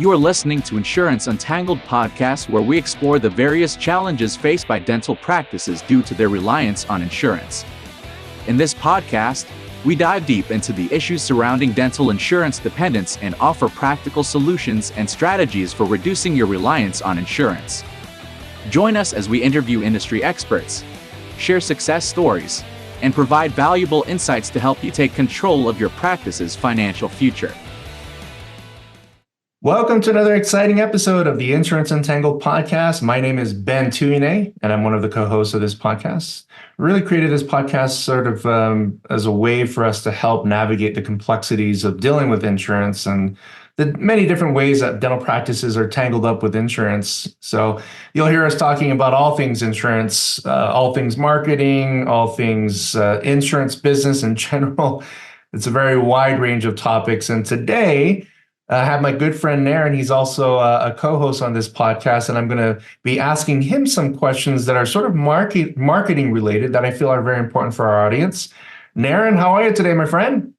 You are listening to Insurance Untangled podcast, where we explore the various challenges faced by dental practices due to their reliance on insurance. In this podcast, we dive deep into the issues surrounding dental insurance dependence and offer practical solutions and strategies for reducing your reliance on insurance. Join us as we interview industry experts, share success stories, and provide valuable insights to help you take control of your practice's financial future. Welcome to another exciting episode of the Insurance Untangled podcast. My name is Ben Tuine, and I'm one of the co-hosts of this podcast. We really created this podcast sort of as a way for us to help navigate the complexities of dealing with insurance and the many different ways that dental practices are tangled up with insurance. So you'll hear us talking about all things insurance, all things marketing, all things insurance business in general. It's a very wide range of topics. And today, I have my good friend Naren. He's also a co-host on this podcast, and I'm going to be asking him some questions that are sort of marketing related that I feel are very important for our audience. Naren, how are you today, my friend?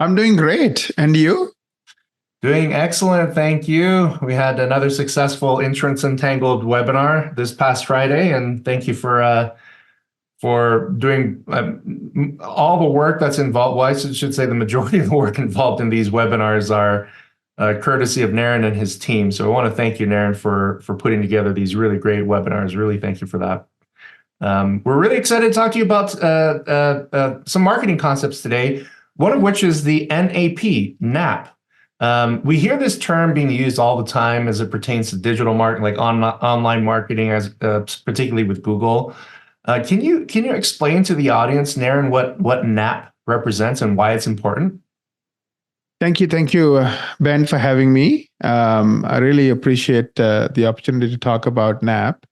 I'm doing great. And you? Doing excellent. Thank you. We had another successful Insurance Untangled webinar this past Friday, and thank you for doing all the work that's involved. Well, I should say the majority of the work involved in these webinars are courtesy of Naren and his team. So I want to thank you, Naren, for putting together these really great webinars. Really thank you for that. We're really excited to talk to you about some marketing concepts today, one of which is the NAP. We hear this term being used all the time as it pertains to digital marketing, like online marketing, as particularly with Google. Can you explain to the audience, Naren, what NAP represents and why it's important? Thank you, Ben, for having me. I really appreciate the opportunity to talk about NAP.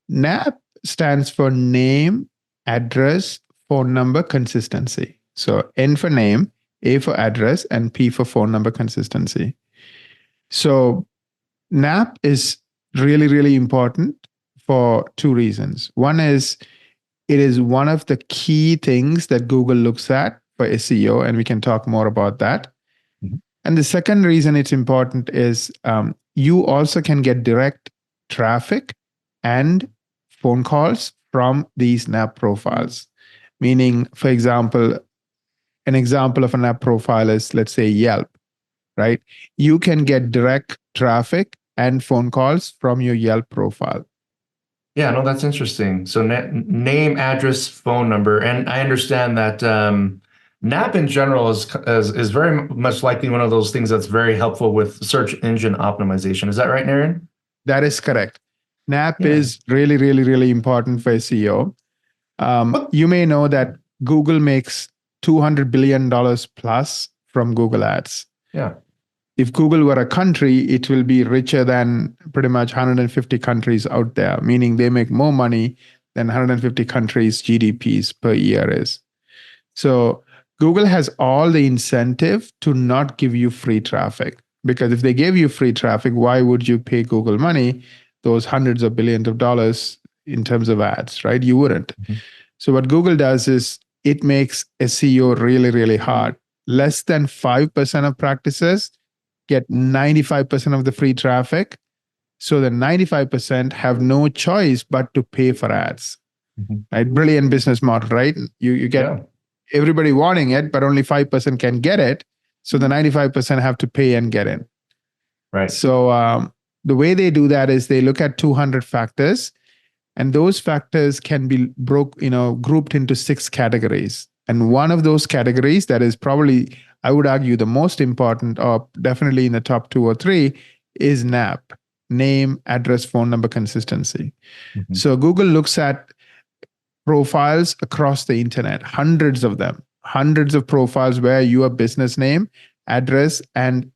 NAP stands for name, address, phone number, consistency. So N for name, A for address, and P for phone number consistency. So NAP is really, really important for two reasons. One is it is one of the key things that Google looks at for SEO, and we can talk more about that. Mm-hmm. And the second reason it's important is you also can get direct traffic and phone calls from these NAP profiles. Meaning, for example, an example of a NAP profile is, let's say, Yelp, right? You can get direct traffic and phone calls from your Yelp profile. Yeah, no, that's interesting. So name, address, phone number. And I understand that NAP in general is very much likely one of those things that's very helpful with search engine optimization. Is that right, Naren? That is correct. NAP is really, really, really important for SEO. You may know that Google makes $200 billion plus from Google Ads. Yeah. If Google were a country, it will be richer than pretty much 150 countries out there, meaning they make more money than 150 countries' GDPs per year is. So Google has all the incentive to not give you free traffic, because if they gave you free traffic, why would you pay Google money, those hundreds of billions of dollars in terms of ads, right? You wouldn't. Mm-hmm. So what Google does is it makes SEO really, really hard. Less than 5% of practices get 95% of the free traffic. So the 95% have no choice but to pay for ads. Mm-hmm. Right? Brilliant business model, right? You get everybody wanting it, but only 5% can get it. So the 95% have to pay and get in. Right. So the way they do that is they look at 200 factors, and those factors can be grouped into 6 categories. And one of those categories that is probably, I would argue, the most important, or definitely in the top 2 or 3, is NAP, name, address, phone number, consistency. Mm-hmm. So Google looks at profiles across the internet, hundreds of them, hundreds of profiles where your business name, address, and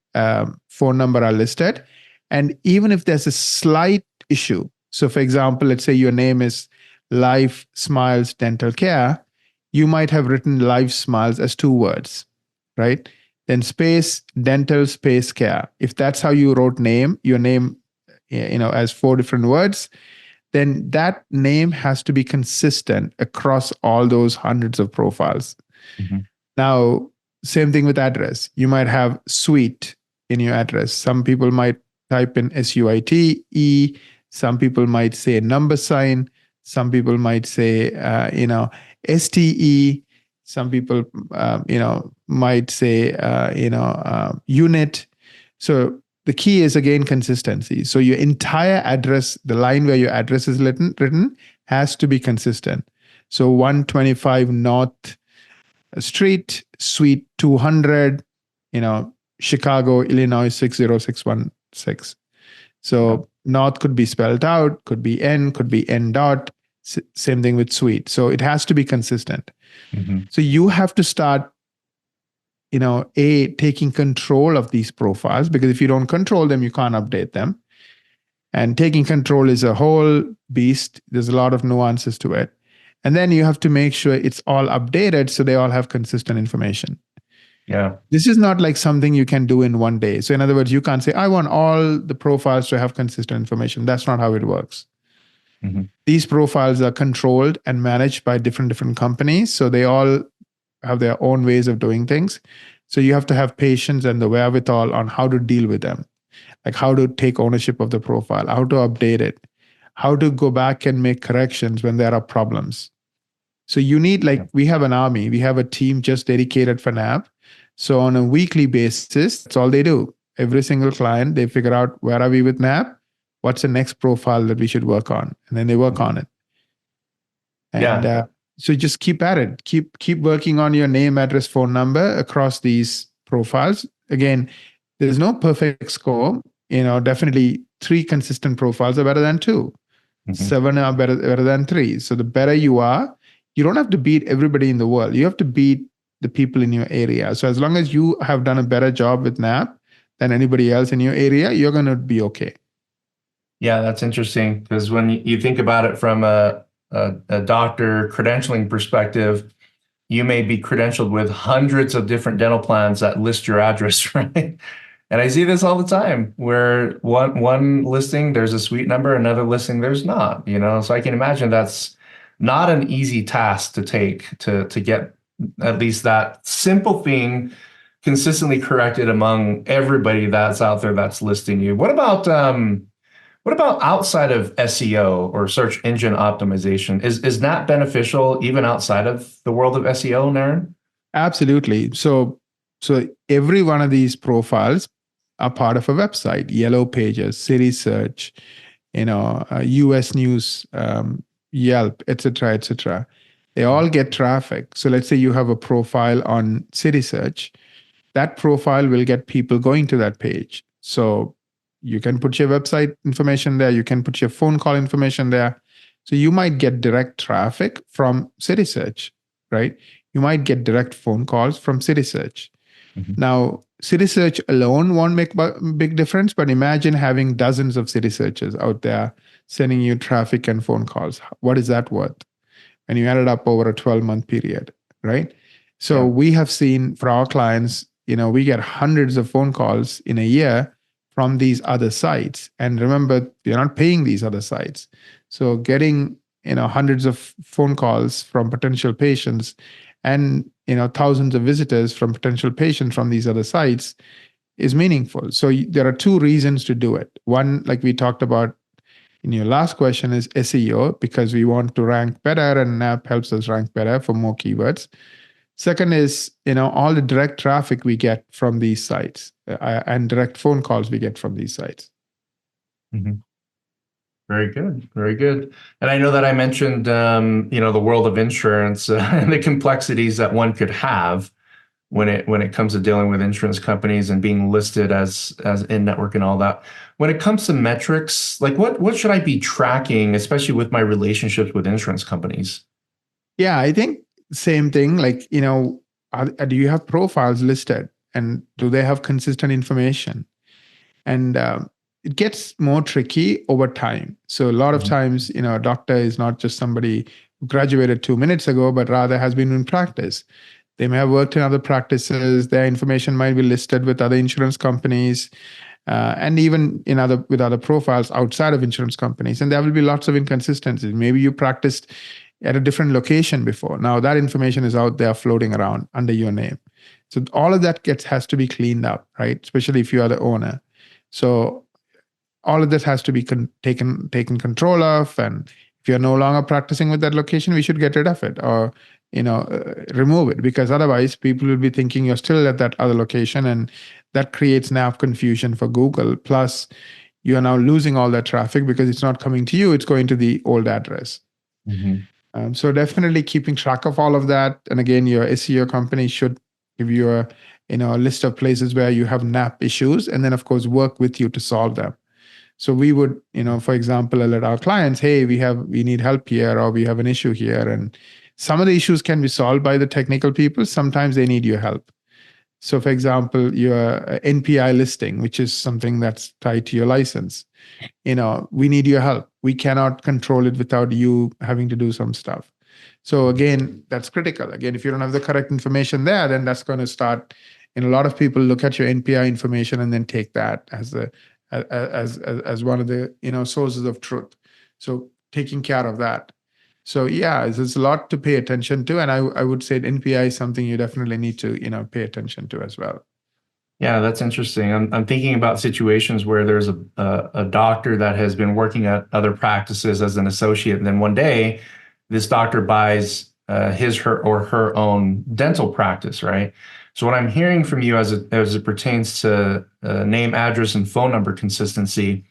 phone number are listed. And even if there's a slight issue, so for example, let's say your name is Life Smiles Dental Care, you might have written Life Smiles as 2 words, right? Then space, dental, space, care. If that's how you wrote your name, as 4 different words, then that name has to be consistent across all those hundreds of profiles. Mm-hmm. Now, same thing with address. You might have suite in your address. Some people might type in SUITE. Some people might say number sign. Some people might say, STE. Some people, might say, unit. So the key is again consistency. So your entire address, the line where your address is written has to be consistent. So 125 North Street, Suite 200, Chicago, Illinois 60616. So North could be spelled out, could be N dot. Same thing with Suite. So it has to be consistent. So you have to start, taking control of these profiles, because if you don't control them, you can't update them. And taking control is a whole beast. There's a lot of nuances to it. And then you have to make sure it's all updated so they all have consistent information. Yeah. This is not like something you can do in one day. So in other words, you can't say, I want all the profiles to have consistent information. That's not how it works. These profiles are controlled and managed by different companies. So they all have their own ways of doing things. So you have to have patience and the wherewithal on how to deal with them, like how to take ownership of the profile, how to update it, how to go back and make corrections when there are problems. So you need, we have an army, we have a team just dedicated for NAP. So on a weekly basis, that's all they do. Every single client, they figure out, where are we with NAP? What's the next profile that we should work on? And then they work on it. And so just keep at it. Keep working on your name, address, phone number across these profiles. Again, there's no perfect score. Definitely 3 consistent profiles are better than 2. 7 are better than 3. So the better you are, you don't have to beat everybody in the world. You have to beat the people in your area. So as long as you have done a better job with NAP than anybody else in your area, you're going to be okay. Yeah, that's interesting, because when you think about it from a doctor credentialing perspective, you may be credentialed with hundreds of different dental plans that list your address, right? And I see this all the time, where one listing, there's a suite number, another listing, there's not, So I can imagine that's not an easy task to take to get at least that simple thing consistently corrected among everybody that's out there that's listing you. What about outside of SEO or search engine optimization? Is that beneficial even outside of the world of SEO, Naren? Absolutely. So every one of these profiles are part of a website. Yellow Pages, City Search, US News, Yelp, etc., etc. They all get traffic. So let's say you have a profile on City Search. That profile will get people going to that page. So you can put your website information there. You can put your phone call information there. So you might get direct traffic from City Search, right? You might get direct phone calls from City Search. Now, City Search alone won't make a big difference, but imagine having dozens of City Searches out there sending you traffic and phone calls. What is that worth? And you add it up over a 12-month period, right? So we have seen for our clients, we get hundreds of phone calls in a year from these other sites. And remember, you're not paying these other sites. So getting, hundreds of phone calls from potential patients and, thousands of visitors from potential patients from these other sites is meaningful. So there are 2 reasons to do it. One, like we talked about in your last question, is SEO, because we want to rank better, and NAP helps us rank better for more keywords. Second is, all the direct traffic we get from these sites and direct phone calls we get from these sites. Very good. Very good. And I know that I mentioned, the world of insurance and the complexities that one could have when it comes to dealing with insurance companies and being listed as in-network and all that. When it comes to metrics, like what should I be tracking, especially with my relationships with insurance companies? Yeah, I think same thing. Like, do you have profiles listed, and do they have consistent information? And it gets more tricky over time. So a lot of times, a doctor is not just somebody who graduated 2 minutes ago, but rather has been in practice. They may have worked in other practices. Their information might be listed with other insurance companies, and even with other profiles outside of insurance companies. And there will be lots of inconsistencies. Maybe you practiced at a different location before. Now that information is out there floating around under your name. So all of that has to be cleaned up, right? Especially if you are the owner. So all of this has to be taken control of, and if you're no longer practicing with that location, we should get rid of it, or remove it, because otherwise people will be thinking you're still at that other location, and that creates nav confusion for Google. Plus, you are now losing all that traffic because it's not coming to you; it's going to the old address. So definitely keeping track of all of that. And again, your SEO company should give you a list of places where you have NAP issues, and then of course work with you to solve them. So we would, for example, alert our clients, hey, we need help here, or we have an issue here. And some of the issues can be solved by the technical people. Sometimes they need your help. So for example, your NPI listing, which is something that's tied to your license, we need your help. We cannot control it without you having to do some stuff. So again, that's critical. Again, if you don't have the correct information there, then that's going to start, a lot of people look at your NPI information and then take that as one of the sources of truth. So taking care of that. So yeah, there's a lot to pay attention to, and I would say NPI is something you definitely need to pay attention to as well. Yeah, that's interesting. I'm thinking about situations where there's a doctor that has been working at other practices as an associate, and then one day this doctor buys her own dental practice, right? So what I'm hearing from you as it pertains to name, address, and phone number consistency,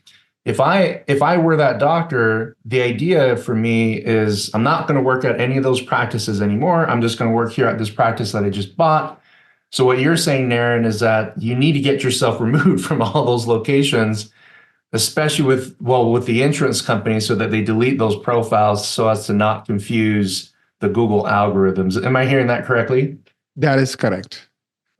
if I were that doctor, the idea for me is I'm not going to work at any of those practices anymore. I'm just going to work here at this practice that I just bought. So what you're saying, Naren, is that you need to get yourself removed from all those locations, especially with the insurance company, so that they delete those profiles so as to not confuse the Google algorithms. Am I hearing that correctly? That is correct.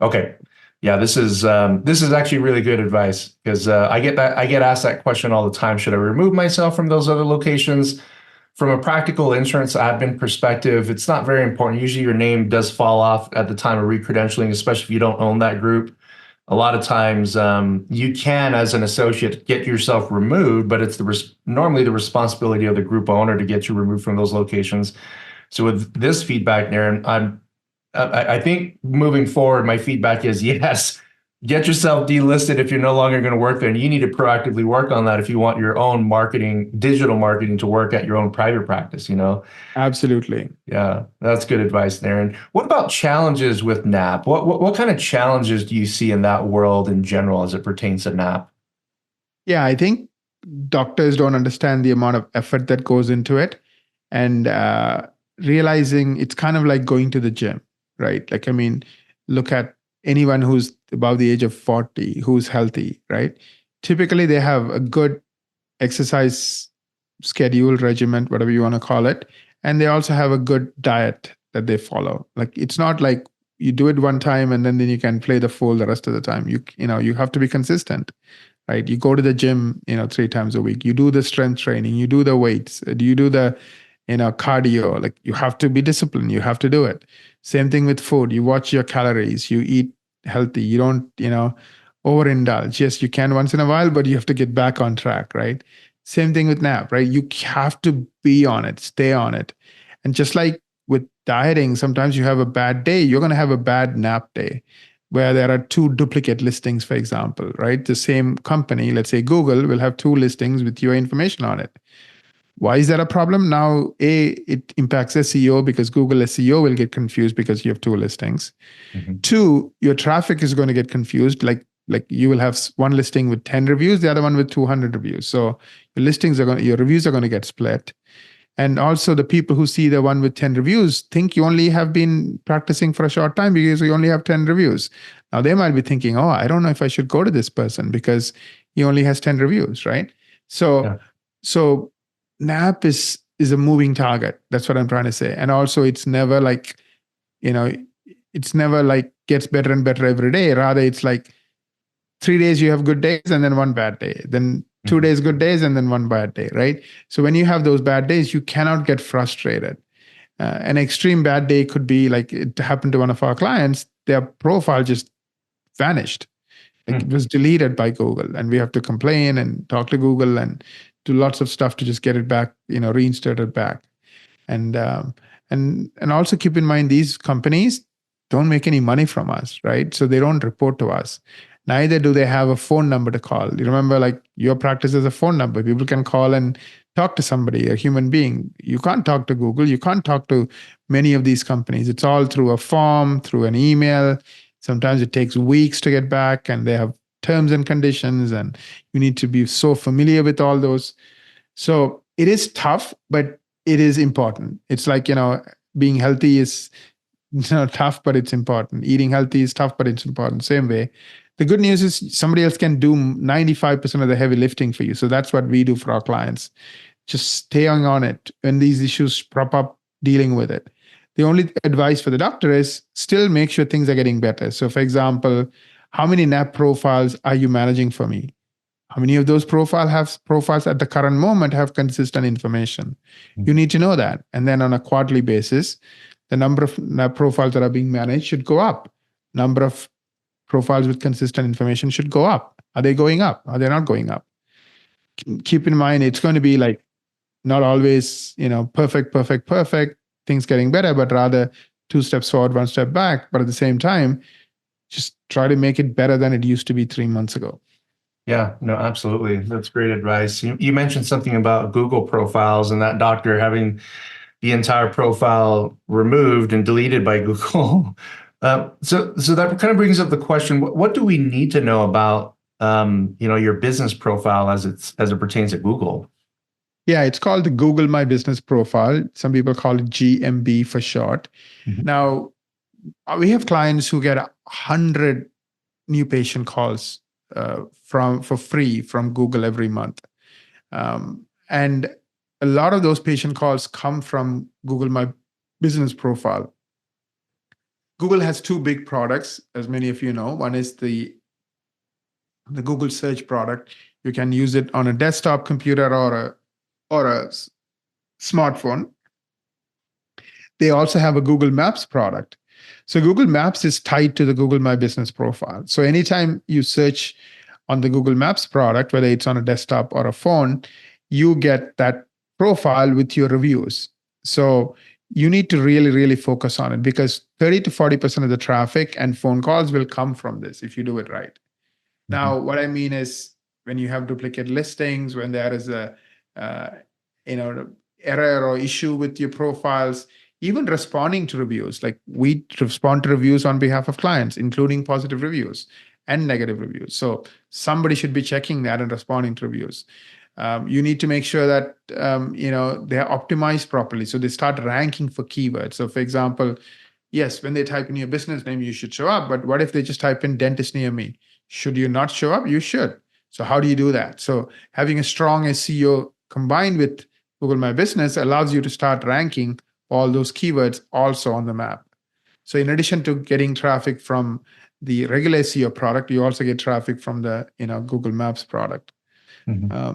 Okay. Yeah, this is actually really good advice, because I get asked that question all the time. Should I remove myself from those other locations? From a practical insurance admin perspective, it's not very important. Usually your name does fall off at the time of recredentialing, especially if you don't own that group. A lot of times you can, as an associate, get yourself removed, but it's normally the responsibility of the group owner to get you removed from those locations. So with this feedback, Naren, I think moving forward, my feedback is yes, get yourself delisted if you're no longer going to work there. And you need to proactively work on that if you want your own digital marketing to work at your own private practice, Absolutely. Yeah, that's good advice, Naren. What about challenges with NAP? What kind of challenges do you see in that world in general as it pertains to NAP? Yeah, I think doctors don't understand the amount of effort that goes into it, and realizing it's kind of like going to the gym, right? Like, look at anyone who's above the age of 40 who's healthy, right? Typically, they have a good exercise schedule, regimen, whatever you want to call it. And they also have a good diet that they follow. Like, it's not like you do it one time and then you can play the fool the rest of the time. You have to be consistent, right? You go to the gym, 3 times a week. You do the strength training. You do the weights. You do the cardio. Like, you have to be disciplined. You have to do it. Same thing with food. You watch your calories. You eat healthy. You don't, overindulge. Yes, you can once in a while, but you have to get back on track, right? Same thing with NAP, right? You have to be on it, stay on it. And just like with dieting, sometimes you have a bad day. You're going to have a bad NAP day where there are 2 duplicate listings, for example, right? The same company, let's say Google, will have 2 listings with your information on it. Why is that a problem? Now, it impacts SEO because Google SEO will get confused because you have 2 listings. Mm-hmm. 2, your traffic is going to get confused. Like you will have one listing with 10 reviews, the other one with 200 reviews. So your reviews are going to get split. And also the people who see the one with 10 reviews think you only have been practicing for a short time because you only have 10 reviews. Now they might be thinking, oh, I don't know if I should go to this person because he only has 10 reviews, right? So NAP is a moving target. That's what I'm trying to say. And also it's never like, gets better and better every day. Rather, it's like 3 days you have good days and then 1 bad day. Then 2 days good days and then 1 bad day, right? So when you have those bad days, you cannot get frustrated. An extreme bad day could be like it happened to one of our clients. Their profile just vanished. It was deleted by Google, and we have to complain and talk to Google and do lots of stuff to just get it back, reinstated back. And also keep in mind, these companies, don't make any money from us, right? So they don't report to us. Neither do they have a phone number to call. You remember, like, your practice is a phone number. People can call and talk to somebody, a human being. You can't talk to Google. You can't talk to many of these companies. It's all through a form, through an email. Sometimes it takes weeks to get back, and they have terms and conditions, and you need to be so familiar with all those. So it is tough, but it is important. It's like, being healthy is tough, but it's important. Eating healthy is tough, but it's important. Same way. The good news is somebody else can do 95% of the heavy lifting for you. So that's what we do for our clients. Just staying on it when these issues prop up, dealing with it. The only advice for the doctor is still make sure things are getting better. So, for example, how many NAP profiles are you managing for me? How many of those profiles at the current moment have consistent information? You need to know that. And then on a quarterly basis, the number of NAP profiles that are being managed should go up. Number of profiles with consistent information should go up. Are they going up? Are they not going up? Keep in mind, it's going to be like not always, perfect, things getting better, but rather 2 steps forward, 1 step back. But at the same time, just try to make it better than it used to be 3 months ago. Yeah, no, absolutely. That's great advice. You mentioned something about Google profiles and that doctor having the entire profile removed and deleted by Google. So that kind of brings up the question: what do we need to know about your business profile as it pertains to Google? Yeah, it's called the Google My Business Profile. Some people call it GMB for short. Mm-hmm. Now, we have clients who get 100 new patient calls for free from Google every month, and a lot of those patient calls come from Google My Business Profile. Google has 2 big products, as many of you know. One is the Google Search product. You can use it on a desktop computer or a smartphone. They also have a Google Maps product. So Google Maps is tied to the Google My Business Profile. So anytime you search on the Google Maps product, whether it's on a desktop or a phone, you get that profile with your reviews. So you need to really, really focus on it, because 30 to 40% of the traffic and phone calls will come from this if you do it right. Mm-hmm. Now, what I mean is, when you have duplicate listings, when there is a error or issue with your profiles, even responding to reviews, like we respond to reviews on behalf of clients, including positive reviews and negative reviews. So somebody should be checking that and responding to reviews. You need to make sure that they're optimized properly, so they start ranking for keywords. So, for example, yes, when they type in your business name, you should show up. But what if they just type in dentist near me? Should you not show up? You should. So how do you do that? So having a strong SEO combined with Google My Business allows you to start ranking all those keywords also on the map. So in addition to getting traffic from the regular SEO product, you also get traffic from the Google Maps product. Mm-hmm.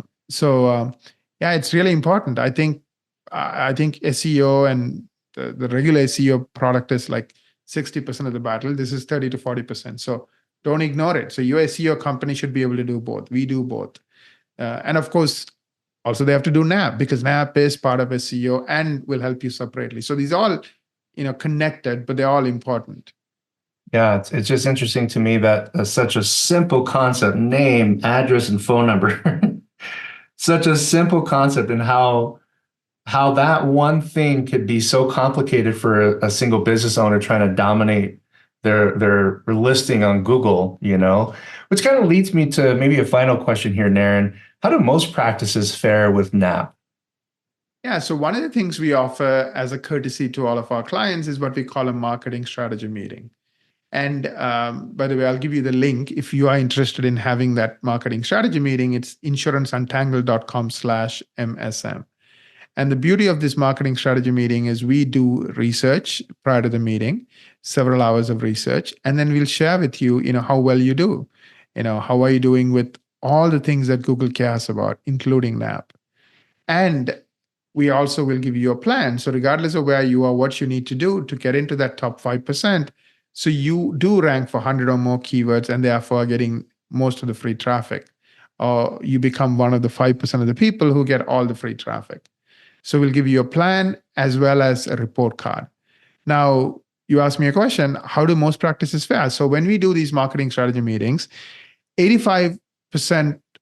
Yeah, it's really important. I think SEO and the regular SEO product is like 60% of the battle. This is 30 to 40%. So don't ignore it. So your SEO company should be able to do both. We do both. And of course, also they have to do NAP, because NAP is part of SEO and will help you separately. So these are all connected, but they're all important. Yeah, it's just interesting to me that such a simple concept, name, address, and phone number, such a simple concept, and how that one thing could be so complicated for a single business owner trying to dominate their listing on Google, which kind of leads me to maybe a final question here, Naren. How do most practices fare with NAP? Yeah, so one of the things we offer as a courtesy to all of our clients is what we call a marketing strategy meeting. And by the way, I'll give you the link if you are interested in having that marketing strategy meeting. It's insuranceuntangled.com/MSM. And the beauty of this marketing strategy meeting is we do research prior to the meeting, several hours of research, and then we'll share with you, how well you do. How are you doing with all the things that Google cares about, including NAP. And we also will give you a plan. So regardless of where you are, what you need to do to get into that top 5%, so you do rank for 100 or more keywords and therefore getting most of the free traffic, or you become one of the 5% of the people who get all the free traffic. So we'll give you a plan as well as a report card. Now, you asked me a question, how do most practices fare? So when we do these marketing strategy meetings, 85%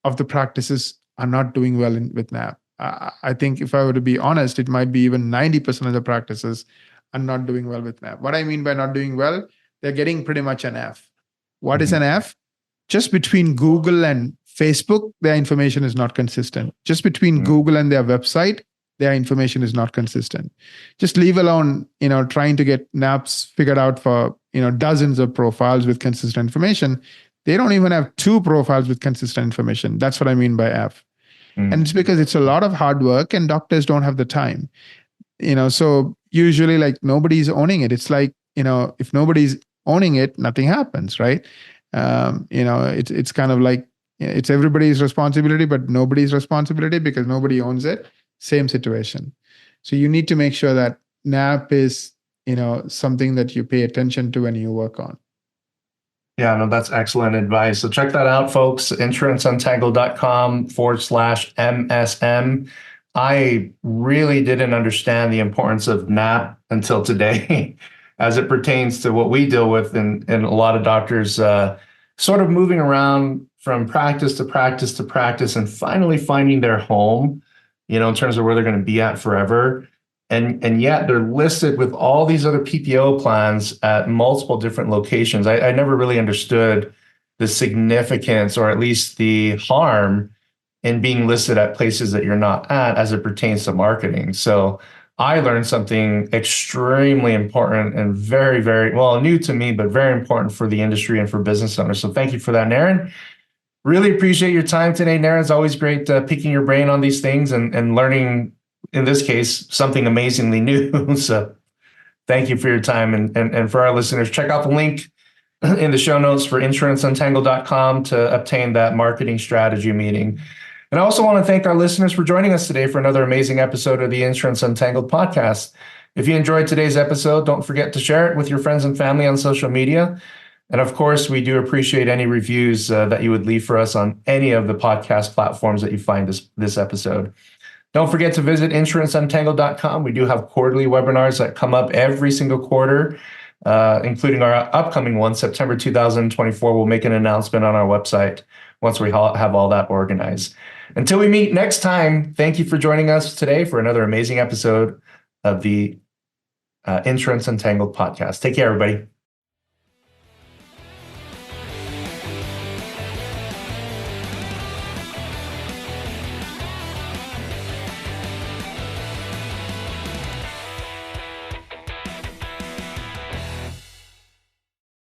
of the practices are not doing well with NAP. I think if I were to be honest, it might be even 90% of the practices are not doing well with NAP. What I mean by not doing well, they're getting pretty much an F. What is an F? Just between Google and Facebook, their information is not consistent. Just between Google and their website, their information is not consistent. Just leave alone, trying to get NAPs figured out for, dozens of profiles with consistent information. They don't even have 2 profiles with consistent information. That's what I mean by F. And it's because it's a lot of hard work and doctors don't have the time. So usually like nobody's owning it. It's like, if nobody's owning it, nothing happens, right? It's kind of like it's everybody's responsibility, but nobody's responsibility because nobody owns it. Same situation. So you need to make sure that NAP is, something that you pay attention to and you work on. Yeah, no, that's excellent advice. So check that out, folks. InsuranceUntangled.com/MSM. I really didn't understand the importance of NAP until today, as it pertains to what we deal with and a lot of doctors sort of moving around from practice to practice to practice and finally finding their home, in terms of where they're going to be at forever. And yet they're listed with all these other PPO plans at multiple different locations. I never really understood the significance, or at least the harm, in being listed at places that you're not at as it pertains to marketing. So I learned something extremely important and very, very, well, new to me, but very important for the industry and for business owners. So thank you for that, Naren. Really appreciate your time today, Naren. It's always great picking your brain on these things and learning, in this case, something amazingly new. So thank you for your time. And for our listeners, check out the link in the show notes for insuranceuntangled.com to obtain that marketing strategy meeting. And I also want to thank our listeners for joining us today for another amazing episode of the Insurance Untangled podcast. If you enjoyed today's episode, don't forget to share it with your friends and family on social media. And of course, we do appreciate any reviews that you would leave for us on any of the podcast platforms that you find this episode. Don't forget to visit insuranceuntangled.com. We do have quarterly webinars that come up every single quarter, including our upcoming one, September 2024. We'll make an announcement on our website once we have all that organized. Until we meet next time, thank you for joining us today for another amazing episode of the Insurance Untangled podcast. Take care, everybody.